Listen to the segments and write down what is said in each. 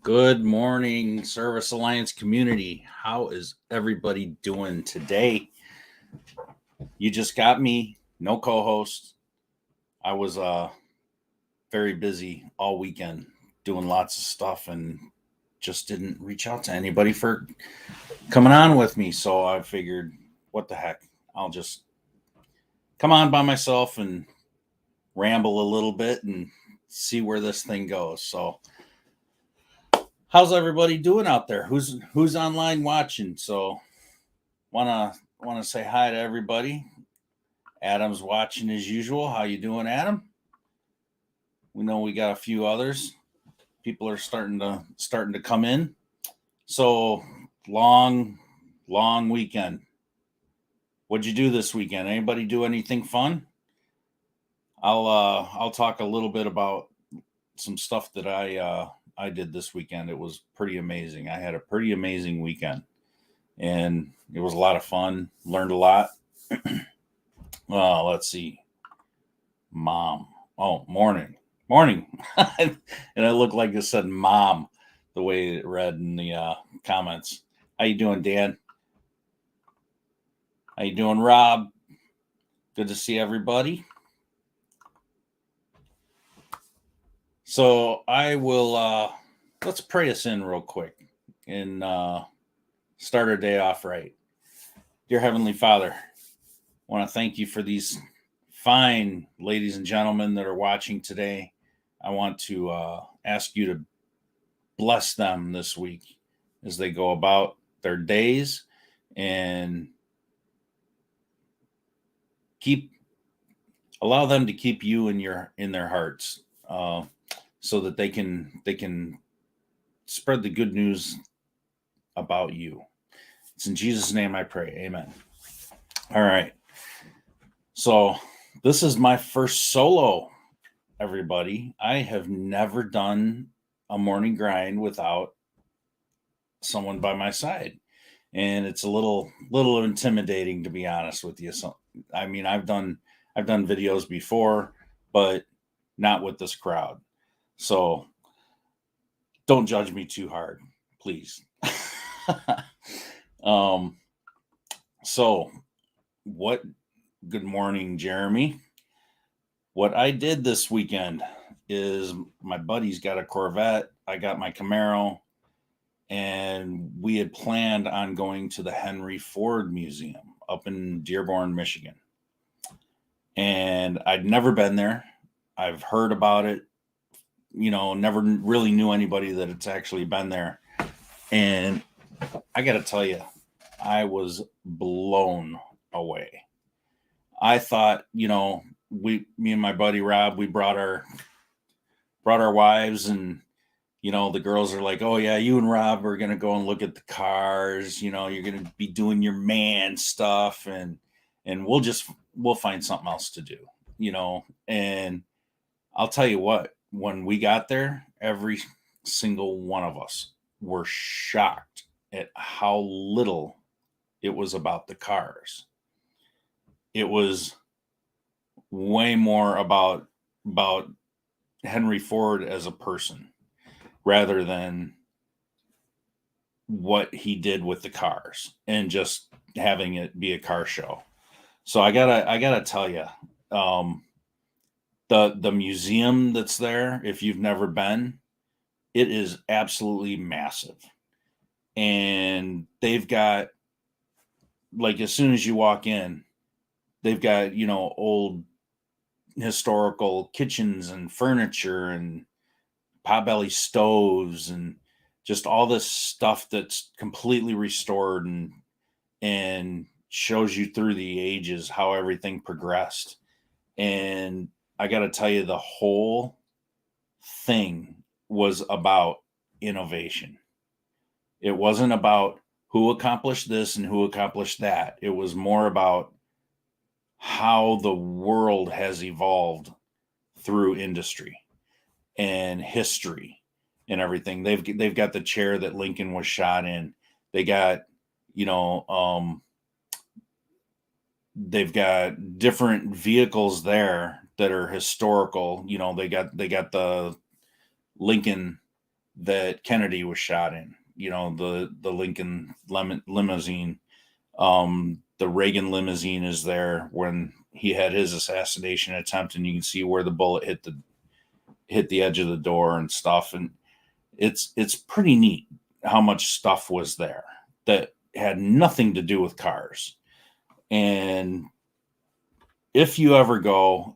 Good morning, Service Alliance community. How is everybody doing today? You just got me, no co-host. I was very busy all weekend doing lots of stuff and just didn't reach out to anybody for coming on with me. So I figured, what the heck? I'll just come on by myself and ramble a little bit and see where this thing goes. So how's everybody doing out there? Who's online watching? So wanna say hi to everybody. Adam's watching as usual. How you doing, Adam? We know we got a few others. People are starting to come in. So long weekend. What'd you do this weekend? Anybody do anything fun? I'll talk a little bit about some stuff that I did this weekend. It was pretty amazing. I had a pretty amazing weekend, and it was a lot of fun. Learned a lot. Let's see. Mom. Oh, morning. And I look like I said mom the way it read in the comments. How you doing, Dan? How you doing, Rob? Good to see everybody. So I will let's pray us in real quick and start our day off right. Dear Heavenly Father, I want to thank you for these fine ladies and gentlemen that are watching today. I want to ask you to bless them this week as they go about their days and allow them to keep you in their hearts, so that they can spread the good news about you. It's in Jesus' name I pray. Amen. All right. So this is my first solo, everybody. I have never done a morning grind without someone by my side. And it's a little intimidating, to be honest with you. So, I mean, I've done videos before, but not with this crowd. So don't judge me too hard, please. Good morning, Jeremy. What I did this weekend is my buddy's got a Corvette. I got my Camaro, and we had planned on going to the Henry Ford Museum up in Dearborn, Michigan. And I'd never been there. I've heard about it, never really knew anybody that it's actually been there. And I got to tell you, I was blown away. I thought, me and my buddy Rob, we brought our wives, and the girls are like, "Oh yeah, you and Rob are gonna go and look at the cars. You're gonna be doing your man stuff, and we'll find something else to do." And I'll tell you what, when we got there, every single one of us were shocked at how little it was about the cars. It was way more about Henry Ford as a person rather than what he did with the cars and just having it be a car show. So I gotta tell you, the museum that's there, if you've never been, it is absolutely massive. And they've got, like, as soon as you walk in, they've got, old historical kitchens and furniture and potbelly stoves and just all this stuff that's completely restored and shows you through the ages how everything progressed. And I got to tell you, the whole thing was about innovation. It wasn't about who accomplished this and who accomplished that. It was more about how the world has evolved through industry and history and everything. They've got the chair that Lincoln was shot in. They got, you know, they've got different vehicles there that are historical. They got the Lincoln that Kennedy was shot in. The Lincoln limousine. The Reagan limousine is there when he had his assassination attempt, and you can see where the bullet hit the edge of the door and stuff. And it's pretty neat how much stuff was there that had nothing to do with cars. And if you ever go,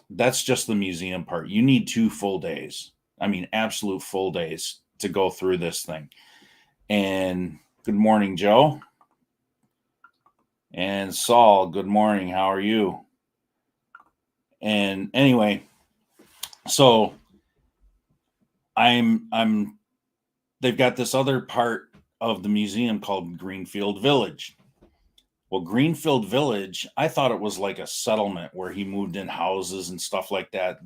that's just the museum part. You need 2 full days. I mean, absolute full days to go through this thing. And good morning, Joe. And Saul, good morning. How are you? And anyway, so they've got this other part of the museum called Greenfield Village. Well, Greenfield Village, I thought it was like a settlement where he moved in houses and stuff like that.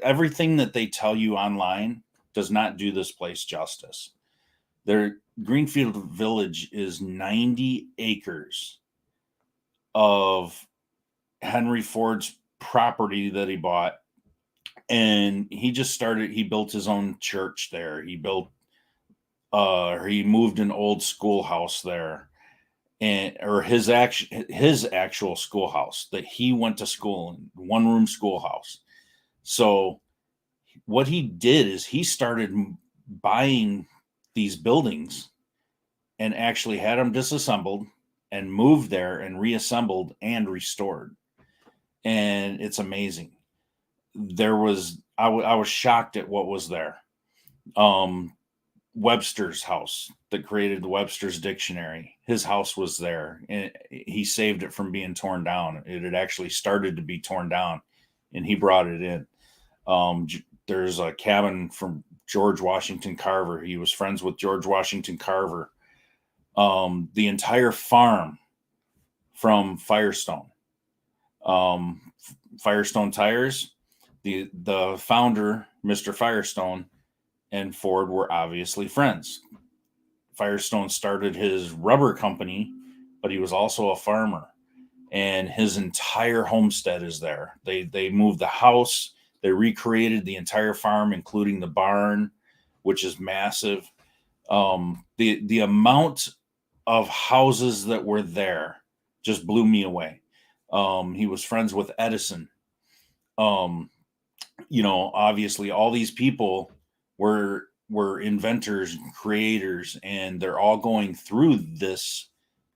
Everything that they tell you online does not do this place justice. Their Greenfield Village is 90 acres of Henry Ford's property that he bought. And he built his own church there. He moved an old schoolhouse there, or his actual schoolhouse that he went to school in, 1-room schoolhouse. So what he did is he started buying these buildings and actually had them disassembled and moved there and reassembled and restored. And it's amazing. I was shocked at what was there. Webster's house that created the Webster's dictionary, his house was there, and he saved it from being torn down. It had actually started to be torn down, and he brought it in. There's a cabin from George Washington Carver. He was friends with George Washington Carver. The entire farm from Firestone. Firestone Tires, the founder, Mr. Firestone, and Ford were obviously friends. Firestone started his rubber company, but he was also a farmer, and his entire homestead is there. They moved the house, they recreated the entire farm, including the barn, which is massive. The amount of houses that were there just blew me away. He was friends with Edison. Obviously all these people were inventors and creators, and they're all going through this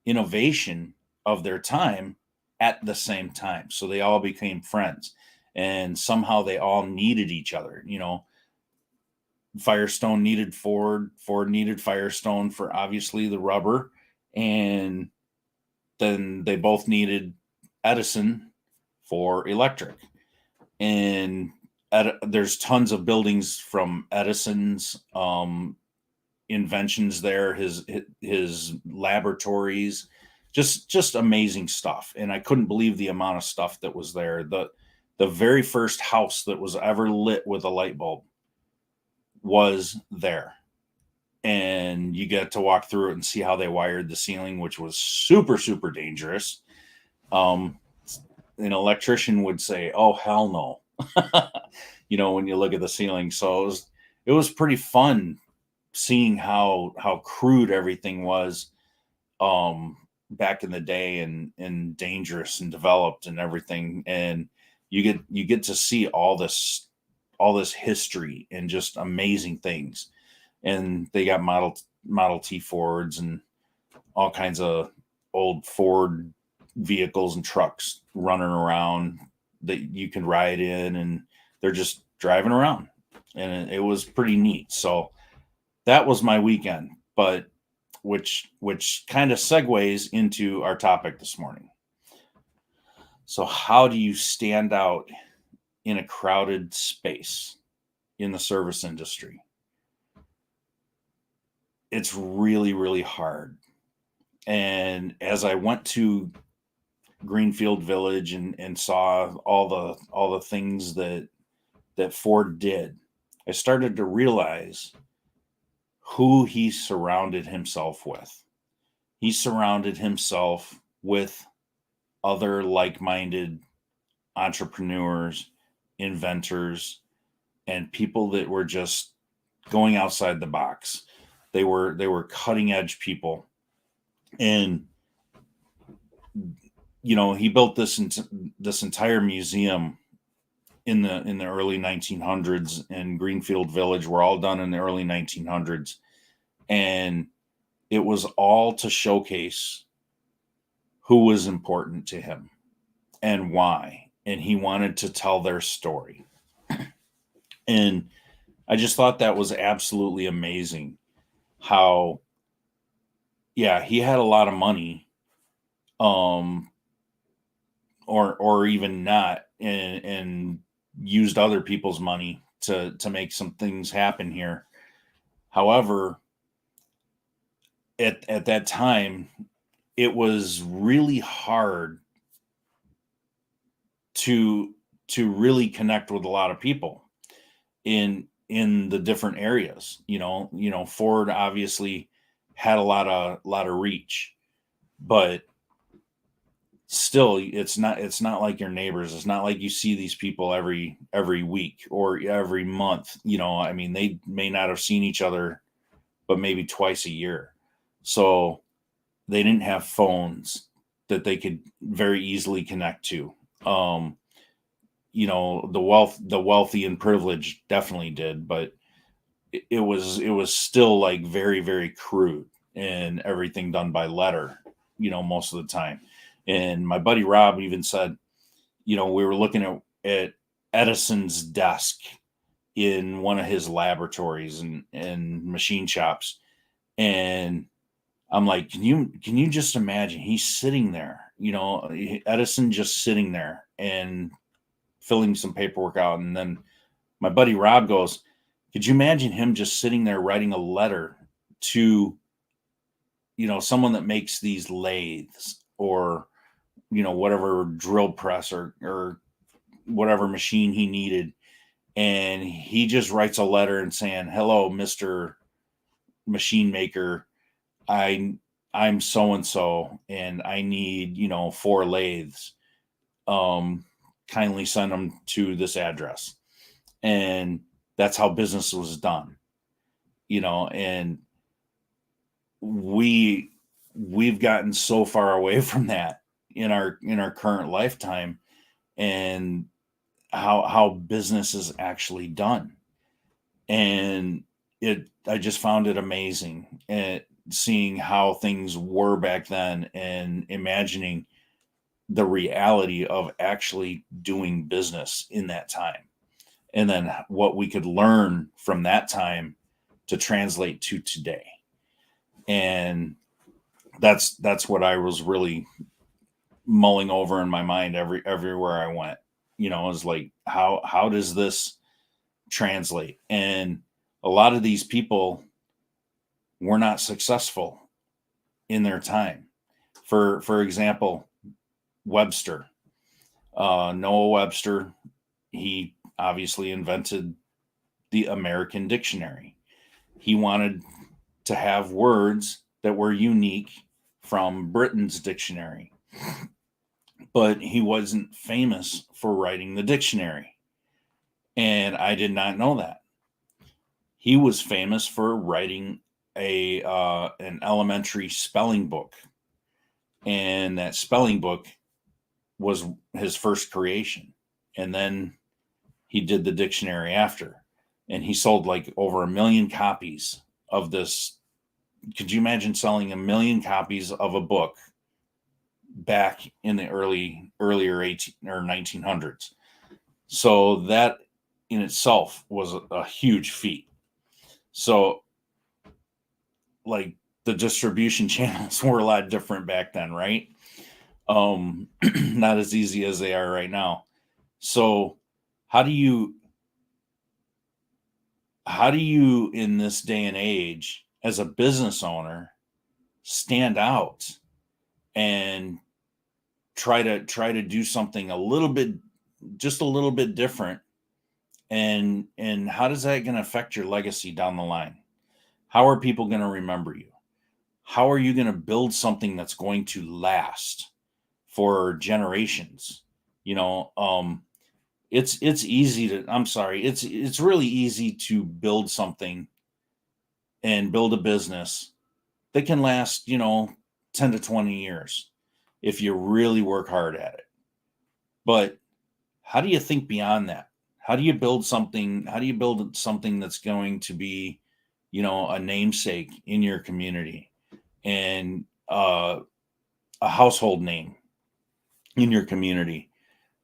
innovation of their time at the same time. So they all became friends. and somehow they all needed each other. Firestone needed Ford needed Firestone for obviously the rubber, and then they both needed Edison for electric. And there's tons of buildings from Edison's inventions there, his laboratories, just amazing stuff. And I couldn't believe the amount of stuff that was there. The very first house that was ever lit with a light bulb was there, and you get to walk through it and see how they wired the ceiling, which was super, super dangerous. um an electrician would say, oh hell no. When you look at the ceiling. So it was pretty fun seeing how crude everything was um back in the day, and dangerous and developed and everything. And you get to see all this history and just amazing things. And they got Model T Fords and all kinds of old Ford vehicles and trucks running around that you can ride in, and they're just driving around, and it was pretty neat. So that was my weekend, but which kind of segues into our topic this morning. So how do you stand out in a crowded space in the service industry? It's really, really hard. And as I went to Greenfield Village and saw all the things that Ford did, I started to realize who he surrounded himself with. He surrounded himself with other like-minded entrepreneurs, inventors, and people that were just going outside the box. They were cutting edge people. And he built this entire museum in the early 1900s in Greenfield Village. Were all done in the early 1900s, and it was all to showcase who was important to him and why, and he wanted to tell their story. And I just thought that was absolutely amazing how, yeah, he had a lot of money, um or even not, and used other people's money to make some things happen here. However, at that time, it was really hard to really connect with a lot of people in the different areas. Ford obviously had a lot of reach, but still, it's not like your neighbors. It's not like you see these people every week or every month. I mean, they may not have seen each other but maybe twice a year. So they didn't have phones that they could very easily connect to. um the wealthy and privileged definitely did, but it was still like very, very crude, and everything done by letter, most of the time. And my buddy Rob even said, we were looking at Edison's desk in one of his laboratories and machine shops. And I'm like, can you just imagine he's sitting there, Edison just sitting there and filling some paperwork out. And then my buddy Rob goes, could you imagine him just sitting there writing a letter to, someone that makes these lathes, or, whatever drill press, or whatever machine he needed. And he just writes a letter and saying, hello, Mr. Machine Maker. I'm so and so, and I need, 4 lathes. Kindly send them to this address. And that's how business was done. And we've gotten so far away from that in our current lifetime, and how business is actually done. And I just found it amazing, seeing how things were back then, and imagining the reality of actually doing business in that time, and then what we could learn from that time to translate to today. And that's what I was really mulling over in my mind everywhere I went. Is like, how does this translate? And a lot of these people were not successful in their time. For example, Webster, Noah Webster, he obviously invented the American dictionary. He wanted to have words that were unique from Britain's dictionary, but he wasn't famous for writing the dictionary. And I did not know that. He was famous for writing an elementary spelling book, and that spelling book was his first creation. And then he did the dictionary after, and he sold like over 1 million copies of this. Could you imagine selling 1 million copies of a book back in the earlier 18 or 1900s? So that in itself was a huge feat. So, like, the distribution channels were a lot different back then, right? Not as easy as they are right now. So how do you in this day and age as a business owner stand out and try to do something just a little bit different? And how does that going to affect your legacy down the line? How are people going to remember you? How are you going to build something that's going to last for generations? It's easy to, I'm sorry, it's really easy to build something and build a business that can last, 10 to 20 years if you really work hard at it. But how do you think beyond that? How do you build something? How do you build something that's going to be, a namesake in your community, and a household name in your community?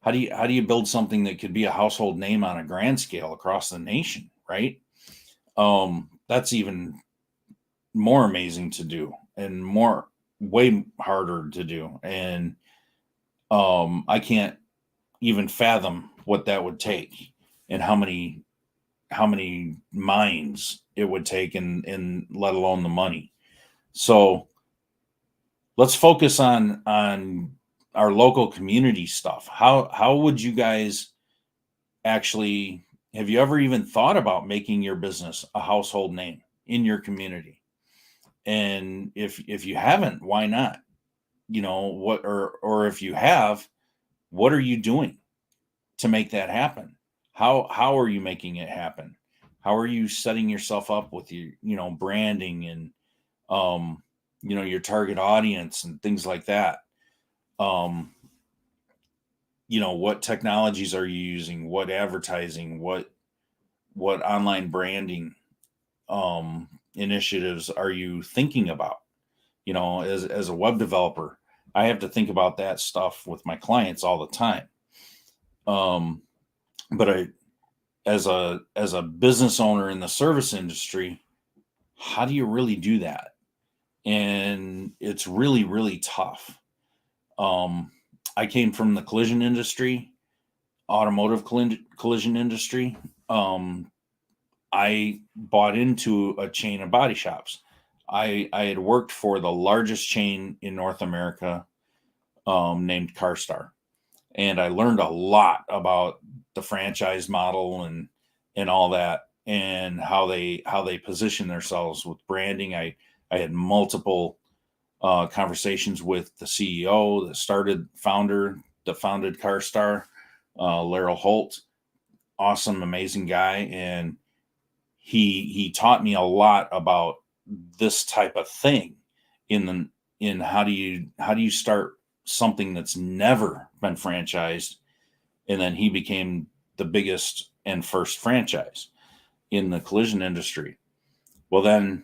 How do you build something that could be a household name on a grand scale across the nation, right? That's even more amazing to do, and way harder to do. And I can't even fathom what that would take, and how many minds it would take, and let alone the money. So let's focus on our local community stuff. How would you guys actually, have you ever even thought about making your business a household name in your community? And if you haven't, why not? What, or if you have, what are you doing to make that happen? How are you making it happen? How are you setting yourself up with your, branding, and your target audience and things like that? um what technologies are you using? What advertising? What online branding initiatives are you thinking about? As a web developer, I have to think about that stuff with my clients all the time. But as a business owner in the service industry, how do you really do that? And it's really, really tough. I came from the collision industry, automotive collision industry. I bought into a chain of body shops. I had worked for the largest chain in North America, named CarStar, and I learned a lot about the franchise model, and all that, and how they position themselves with branding. I had multiple conversations with the CEO, founder that founded CarStar, Laryl Holt. Awesome, amazing guy, and he taught me a lot about this type of thing, in how do you start something that's never been franchised. And then he became the biggest and first franchise in the collision industry. Well, then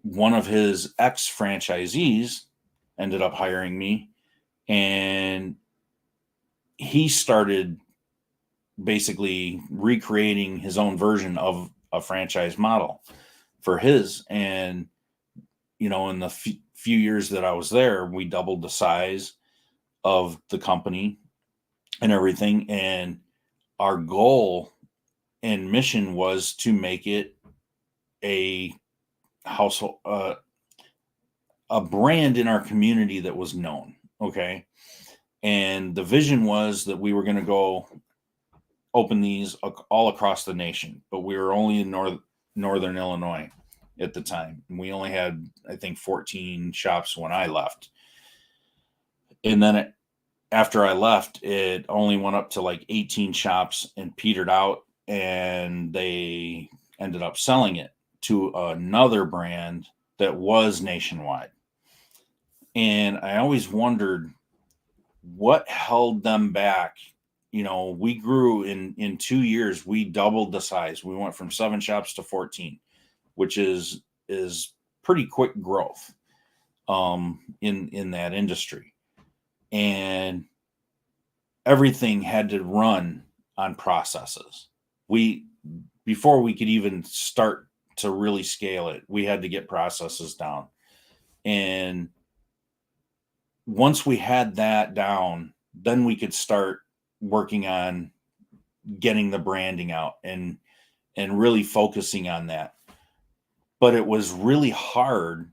one of his ex franchisees ended up hiring me, and he started basically recreating his own version of a franchise model for his. And, in the few years that I was there, we doubled the size of the company and everything. And our goal and mission was to make it a household, a brand in our community that was known. Okay. And the vision was that we were going to go open these all across the nation, but we were only in northern Illinois at the time. And we only had, I think, 14 shops when I left. And then after I left, it only went up to like 18 shops and petered out, and they ended up selling it to another brand that was nationwide. And I always wondered what held them back. We grew in 2 years. We doubled the size. We went from 7 shops to 14, which is pretty quick growth in that industry. And everything had to run on processes. Before we could even start to really scale it, we had to get processes down. And once we had that down, then we could start working on getting the branding out and really focusing on that. But it was really hard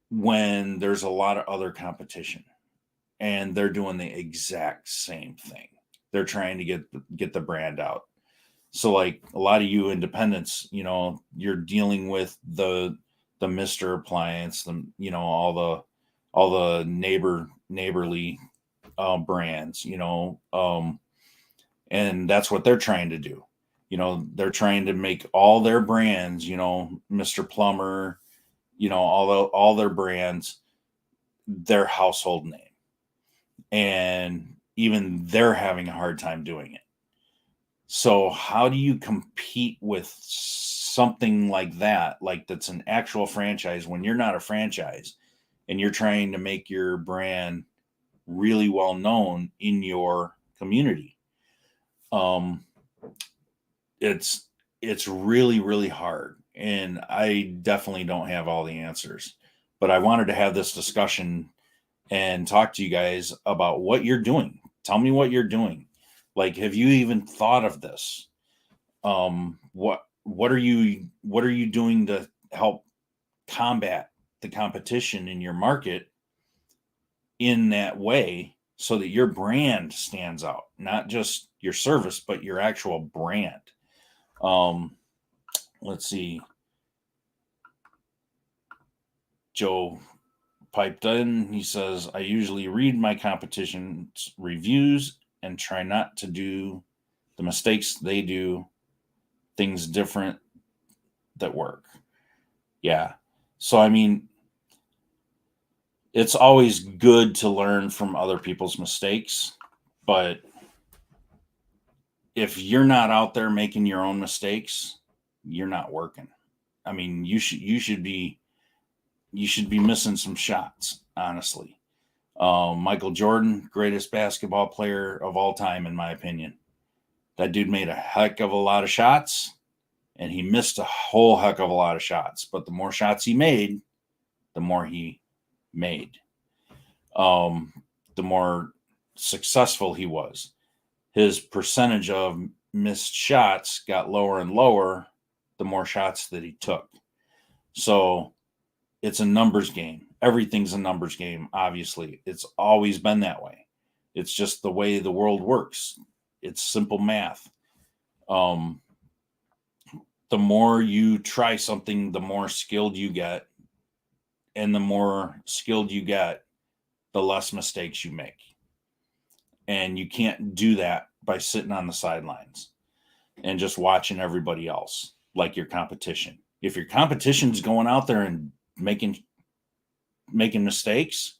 when there's a lot of other competition and they're doing the exact same thing. They're trying to get the brand out. So like a lot of you independents, you're dealing with the Mr. Appliance, all the neighborly brands, and that's what they're trying to do. They're trying to make all their brands, Mr. Plumber, all their brands, their household name. And even they're having a hard time doing it. So how do you compete with something like that, like that's an actual franchise, when you're not a franchise and you're trying to make your brand really well known in your community? It's really, really hard. And I definitely don't have all the answers, but I wanted to have this discussion and talk to you guys about what you're doing. Tell me what you're doing. Like, have you even thought of this? What are you doing to help combat the competition in your market in that way so that your brand stands out, not just your service, but your actual brand? Let's see. Joe piped in. He says, I usually read my competition's reviews and try not to do the mistakes they do, things different that work. Yeah. So, I mean, it's always good to learn from other people's mistakes, but if you're not out there making your own mistakes, you're not working. I mean, you should be missing some shots, honestly. Michael Jordan, greatest basketball player of all time, in my opinion. That dude made a heck of a lot of shots, and he missed a whole heck of a lot of shots. But the more shots he made, the more he made. The more successful he was. His percentage of missed shots got lower and lower the more shots that he took. So it's a numbers game. Everything's a numbers game, obviously. It's always been that way. It's just the way the world works. It's simple math. The more you try something, the more skilled you get. And the more skilled you get, the less mistakes you make. And you can't do that by sitting on the sidelines and just watching everybody else like your competition. If your competition's going out there and making mistakes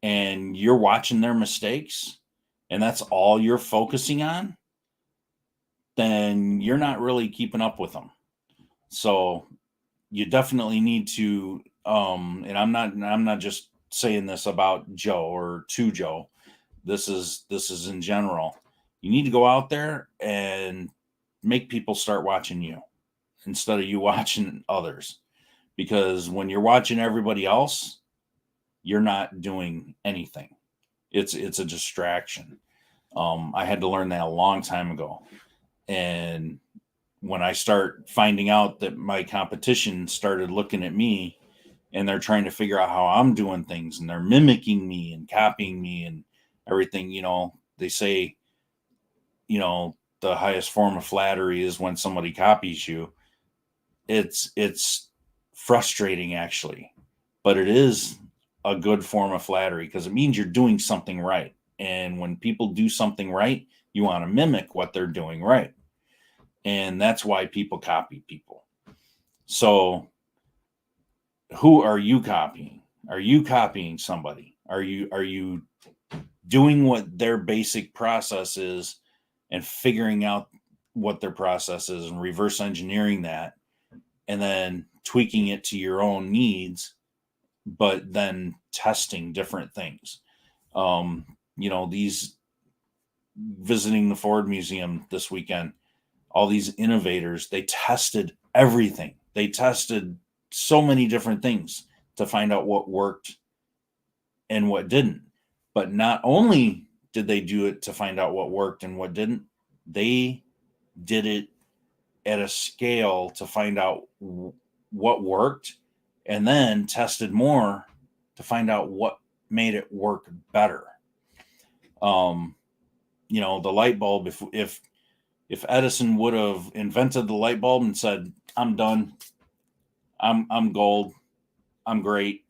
and you're watching their mistakes and that's all you're focusing on, then you're not really keeping up with them. So you definitely need to and I'm not just saying this about Joe or to Joe. this is in general. You need to go out there and make people start watching you instead of you watching others. Because when you're watching everybody else, you're not doing anything. It's a distraction. I had to learn that a long time ago. And when I start finding out that my competition started looking at me and they're trying to figure out how I'm doing things and they're mimicking me and copying me and everything, they say, the highest form of flattery is when somebody copies you. It's frustrating actually, but it is a good form of flattery because it means you're doing something right. And when people do something right, you want to mimic what they're doing right. And that's why people copy people. So who are you copying? Are you copying somebody? Are you doing what their basic process is and figuring out what their process is and reverse engineering that and then tweaking it to your own needs, but then testing different things? These visiting the Ford Museum this weekend, all these innovators, they tested everything. They tested so many different things to find out what worked and what didn't. But not only did they do it to find out what worked and what didn't, they did it at a scale to find out what worked and then tested more to find out what made it work better. The light bulb, if Edison would have invented the light bulb and said, I'm done, I'm gold, I'm great,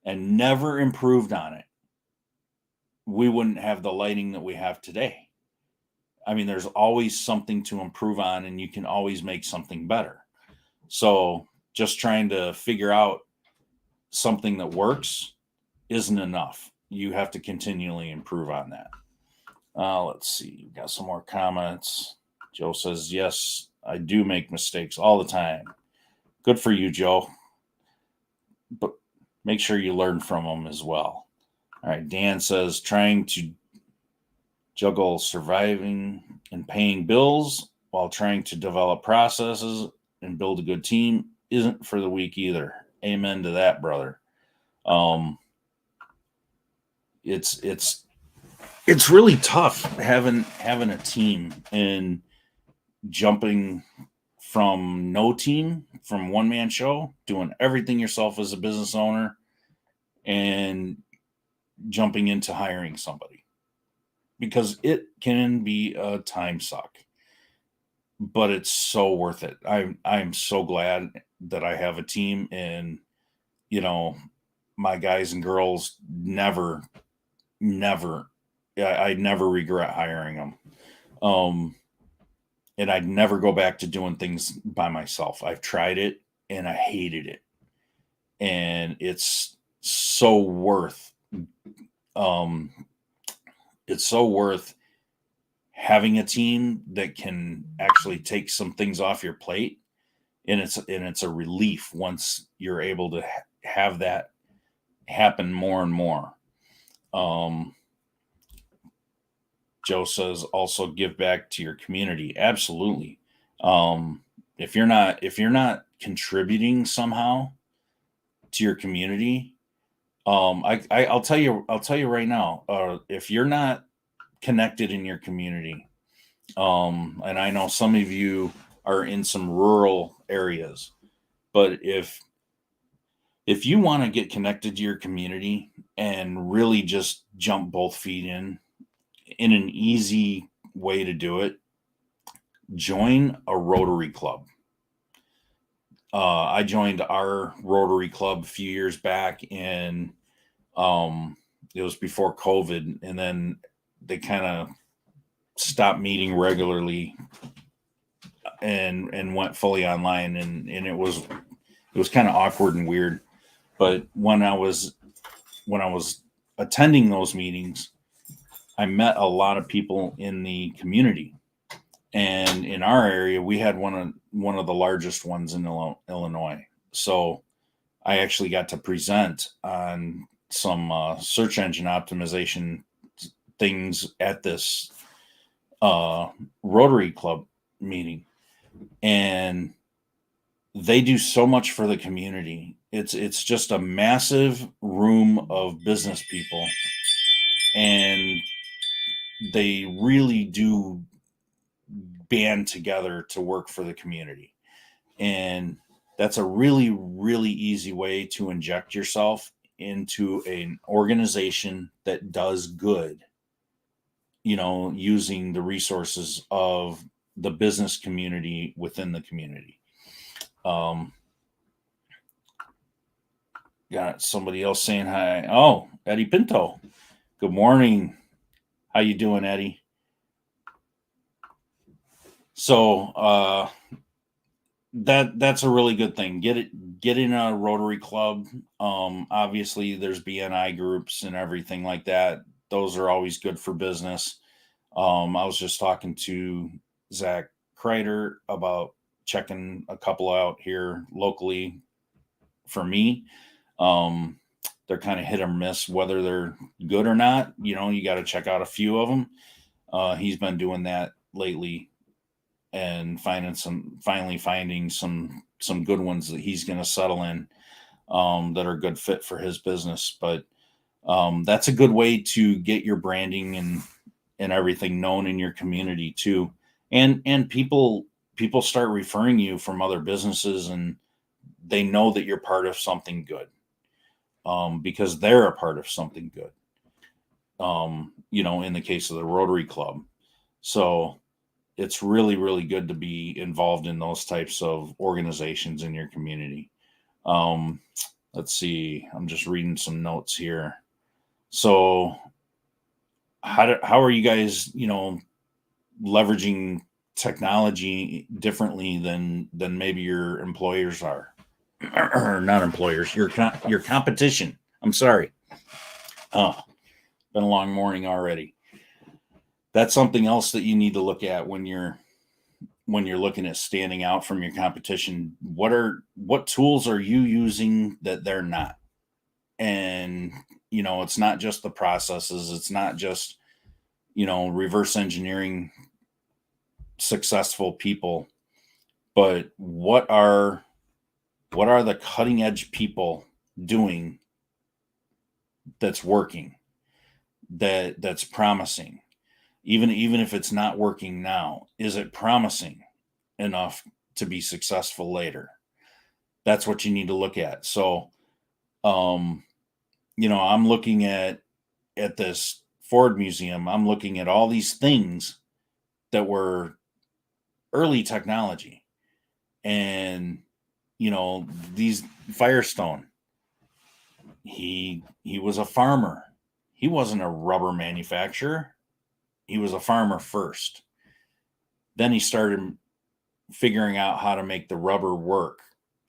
and never improved on it, we wouldn't have the lighting that we have today. I mean, there's always something to improve on, and you can always make something better. So just trying to figure out something that works isn't enough. You have to continually improve on that. Let's see. We got some more comments. Joe says, yes, I do make mistakes all the time. Good for you, Joe. But make sure you learn from them as well. All right. Dan says, trying to juggle surviving and paying bills while trying to develop processes and build a good team isn't for the weak either. Amen to that, brother. It's really tough having a team and jumping from no team, from one man show, doing everything yourself as a business owner, and jumping into hiring somebody, because it can be a time suck, but it's so worth it. I'm so glad that I have a team, and my guys and girls never I never regret hiring them. And I'd never go back to doing things by myself. I've tried it and I hated it. And it's so worth having a team that can actually take some things off your plate. And it's a relief once you're able to have that happen more and more. Joe says also give back to your community. Absolutely. If you're not contributing somehow to your community, I'll tell you right now, if you're not connected in your community, and I know some of you are in some rural areas, but if you want to get connected to your community and really just jump both feet in an easy way to do it, join a Rotary Club. I joined our Rotary Club a few years back, and it was before COVID, and then they kind of stopped meeting regularly and went fully online, and it was kind of awkward and weird. But when I was attending those meetings, I met a lot of people in the community. And in our area, we had one of the largest ones in Illinois. So I actually got to present on some search engine optimization things at this Rotary Club meeting, and they do so much for the community. It's just a massive room of business people, and they really do band together to work for the community. And that's a really, really easy way to inject yourself into an organization that does good, using the resources of the business community within the community. Got somebody else saying hi. Oh, Eddie Pinto. Good morning. How you doing, Eddie? So that's a really good thing. Get in a Rotary Club. Obviously there's BNI groups and everything like that. Those are always good for business. I was just talking to Zach Kreider about checking a couple out here locally for me. They're kind of hit or miss whether they're good or not. You got to check out a few of them. He's been doing that lately and finally finding some good ones that he's going to settle in, that are a good fit for his business. But that's a good way to get your branding and everything known in your community too. And people start referring you from other businesses, and they know that you're part of something good, because they're a part of something good. In the case of the Rotary Club. So it's really, really good to be involved in those types of organizations in your community. Let's see. I'm just reading some notes here. So how are you guys, leveraging technology differently than maybe your employers are, or not employers, your competition? I'm sorry. Oh, been a long morning already. That's something else that you need to look at when you're looking at standing out from your competition. What tools are you using that they're not? And it's not just the processes, it's not just reverse engineering successful people, but what are the cutting edge people doing that's working, that's promising? Even if it's not working now, is it promising enough to be successful later? That's what you need to look at. So I'm looking at this Ford museum. I'm looking at all these things that were early technology, and these Firestone, he was a farmer. He wasn't a rubber manufacturer. He was a farmer first. Then he started figuring out how to make the rubber work.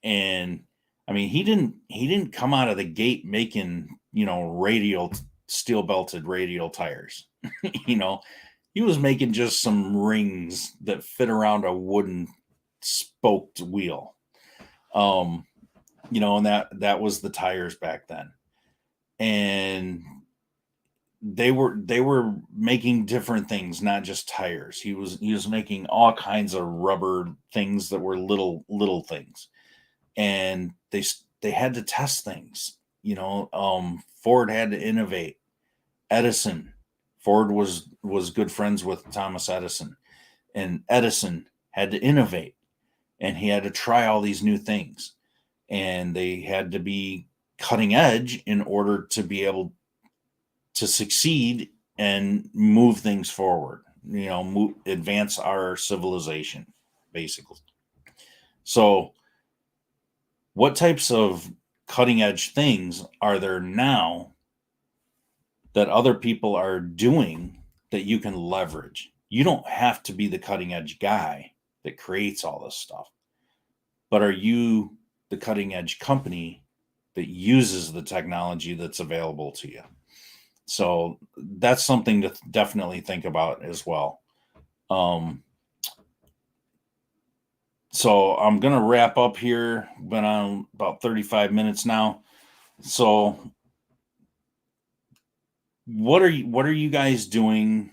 And I mean, he didn't come out of the gate making, radial steel belted radial tires. He was making just some rings that fit around a wooden spoked wheel. And that was the tires back then. And they were making different things, not just tires. He was making all kinds of rubber things that were little things, and they had to test things. Ford had to innovate. Edison, Ford was good friends with Thomas Edison, and Edison had to innovate, and he had to try all these new things, and they had to be cutting edge in order to be able to succeed and move things forward, advance our civilization, basically. So what types of cutting edge things are there now that other people are doing that you can leverage? You don't have to be the cutting edge guy that creates all this stuff, but are you the cutting edge company that uses the technology that's available to you? So that's something to definitely think about as well. So I'm going to wrap up here. Been on about 35 minutes now. So what are you guys doing?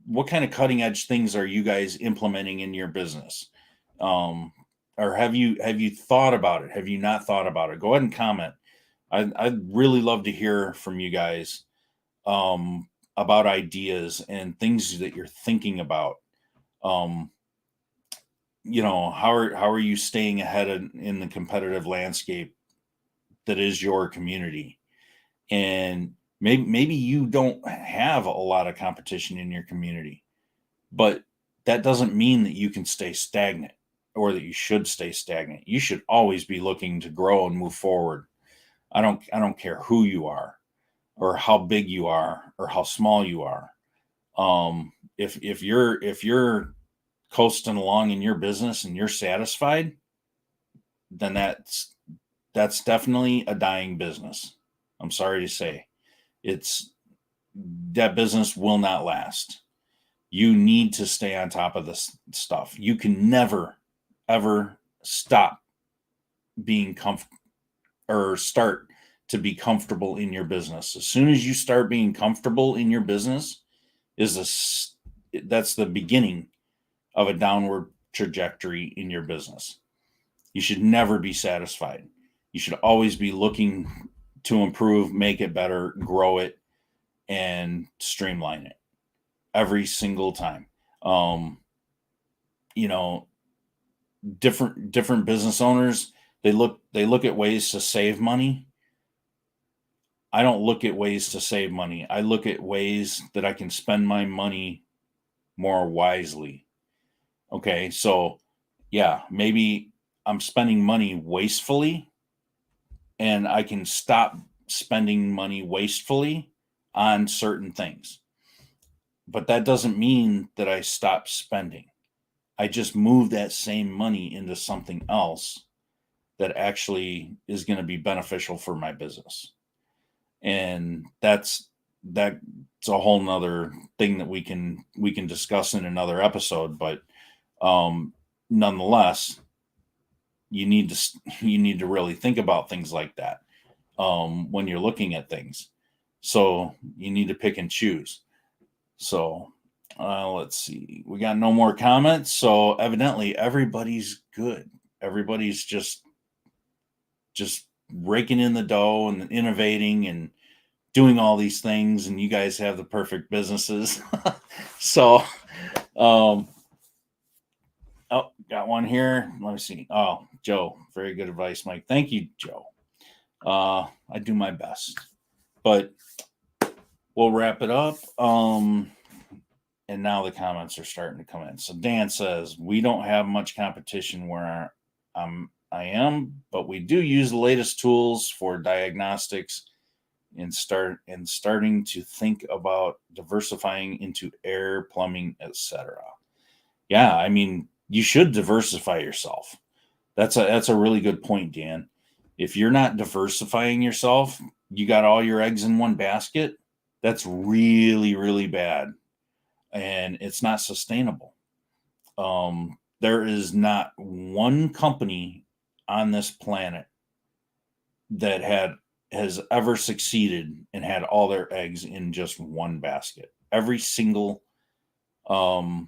What kind of cutting edge things are you guys implementing in your business? Or have you thought about it? Have you not thought about it? Go ahead and comment. I'd really love to hear from you guys about ideas and things that you're thinking about. Um, how are you staying ahead in the competitive landscape that is your community? And maybe you don't have a lot of competition in your community, but that doesn't mean that you can stay stagnant or that you should stay stagnant. You should always be looking to grow and move forward. I don't care who you are or how big you are or how small you are. If you're coasting along in your business and you're satisfied, then that's definitely a dying business. I'm sorry to say. It's that business will not last. You need to stay on top of this stuff. You can never ever stop being comfortable or start to be comfortable in your business. As soon as you start being comfortable in your business, that's the beginning of a downward trajectory in your business. You should never be satisfied. You should always be looking to improve, make it better, grow it, and streamline it every single time. Um, you know, different business owners, they look at ways to save money. I don't look at ways to save money. I look at ways that I can spend my money more wisely. Okay, so yeah, maybe I'm spending money wastefully and I can stop spending money wastefully on certain things. But that doesn't mean that I stop spending. I just move that same money into something else that actually is going to be beneficial for my business. And that's a whole nother thing that we can discuss in another episode. But nonetheless, you need to really think about things like that when you're looking at things. So you need to pick and choose. So let's see. We got no more comments. So evidently everybody's good. Everybody's just raking in the dough and innovating and doing all these things, and you guys have the perfect businesses. So um oh, got one here. Let me see. Oh, Joe, very good advice, Mike. Thank you, Joe. I do my best. But we'll wrap it up. And now the comments are starting to come in. So Dan says, we don't have much competition where I am, but we do use the latest tools for diagnostics and starting to think about diversifying into air, plumbing, etc. Yeah, I mean, you should diversify yourself. That's a really good point, Dan. If you're not diversifying yourself, you got all your eggs in one basket. That's really, really bad, and it's not sustainable. There is not one company on this planet that has ever succeeded and had all their eggs in just one basket. Um,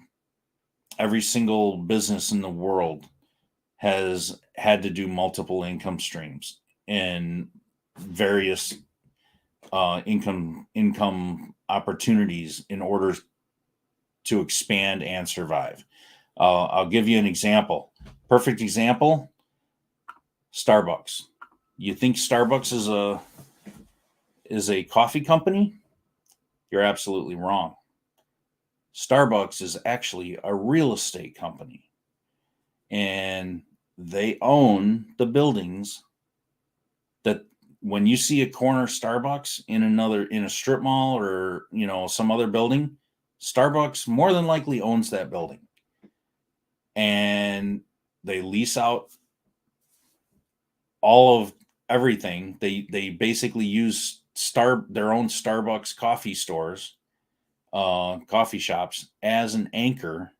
every single business in the world has had to do multiple income streams and various income opportunities in order to expand and survive. I'll give you an example. Perfect example: Starbucks. You think Starbucks is a coffee company? You're absolutely wrong. Starbucks is actually a real estate company, and they own the buildings that when you see a corner Starbucks in a strip mall or some other building, Starbucks more than likely owns that building, and they lease out all of everything. They basically use their own Starbucks coffee stores, coffee shops as an anchor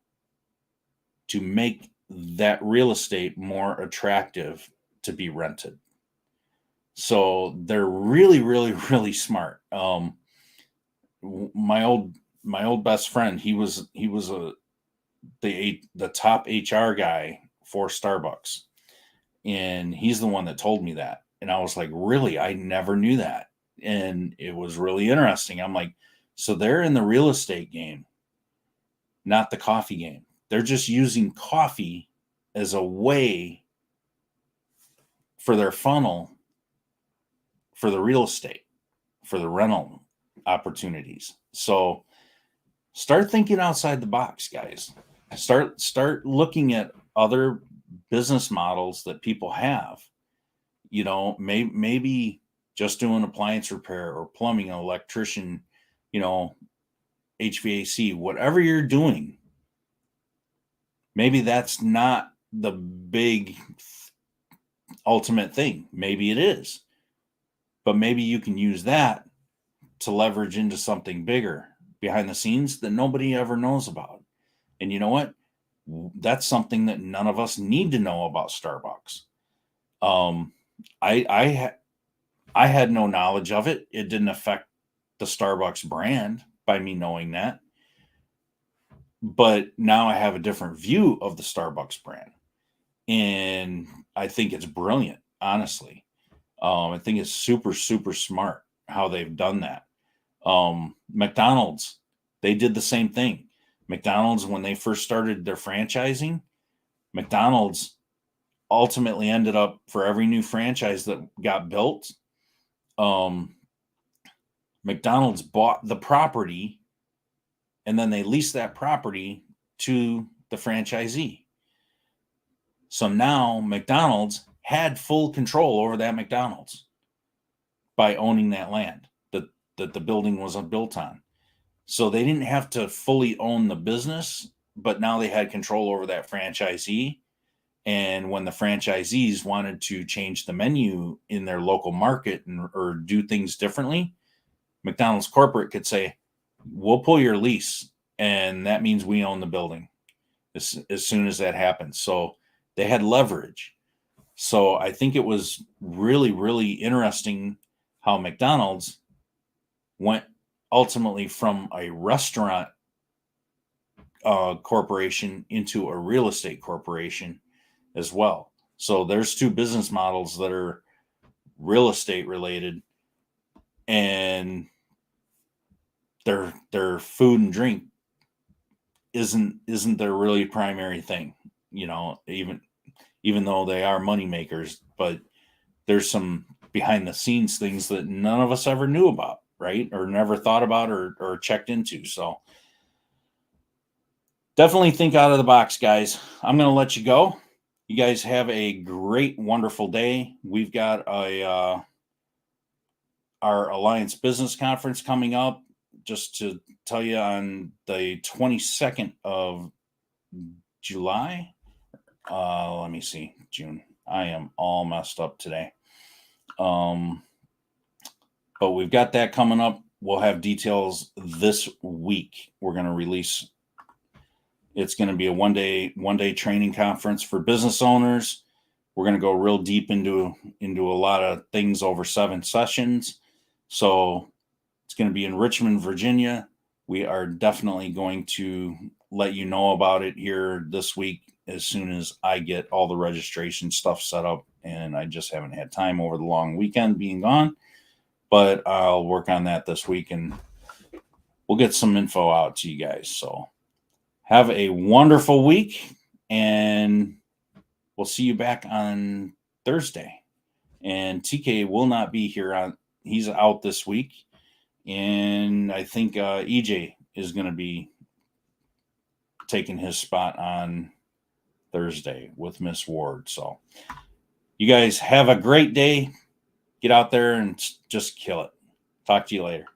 to make that real estate more attractive to be rented. So they're really, really, really smart. my old best friend, he was the top HR guy for Starbucks, and he's the one that told me that, and I was like, really? I never knew that, and it was really interesting. I'm like, so they're in the real estate game, not the coffee game. They're just using coffee as a way for their funnel for the real estate, for the rental opportunities. So start thinking outside the box, guys. Start looking at other business models that people have. Maybe just doing appliance repair or plumbing, an electrician, HVAC, whatever you're doing. Maybe that's not the big ultimate thing. Maybe it is. But maybe you can use that to leverage into something bigger behind the scenes that nobody ever knows about. And you know what? That's something that none of us need to know about Starbucks. I had no knowledge of it. It didn't affect the Starbucks brand by me knowing that. But now I have a different view of the Starbucks brand. And I think it's brilliant, honestly. I think it's super, super smart how they've done that. McDonald's, they did the same thing. McDonald's, when they first started their franchising, McDonald's ultimately ended up, for every new franchise that got built, McDonald's bought the property and then they leased that property to the franchisee. So now McDonald's had full control over that McDonald's by owning that land that the building was built on. So they didn't have to fully own the business, but now they had control over that franchisee. And when the franchisees wanted to change the menu in their local market or do things differently, McDonald's corporate could say, we'll pull your lease. And that means we own the building as soon as that happens. So they had leverage. So I think it was really, really interesting how McDonald's went ultimately from a restaurant corporation into a real estate corporation as well. So there's two business models that are real estate related, and their food and drink isn't their really primary thing, even though they are money makers. But there's some behind the scenes things that none of us ever knew about, right? Or never thought about or checked into. So definitely think out of the box, guys. I'm going to let you go. You guys have a great, wonderful day. We've got our Alliance Business Conference coming up, just to tell you, on the 22nd of July. Let me see, June. I am all messed up today. But we've got that coming up. We'll have details this week. We're going to release. It's going to be a one-day training conference for business owners. We're going to go real deep into a lot of things over 7 sessions. So it's going to be in Richmond, Virginia. We are definitely going to let you know about it here this week as soon as I get all the registration stuff set up. And I just haven't had time over the long weekend being gone. But I'll work on that this week, and we'll get some info out to you guys. So have a wonderful week, and we'll see you back on Thursday. And TK will not be here. He's out this week. And I think EJ is going to be taking his spot on Thursday with Miss Ward. So you guys have a great day. Get out there and just kill it. Talk to you later.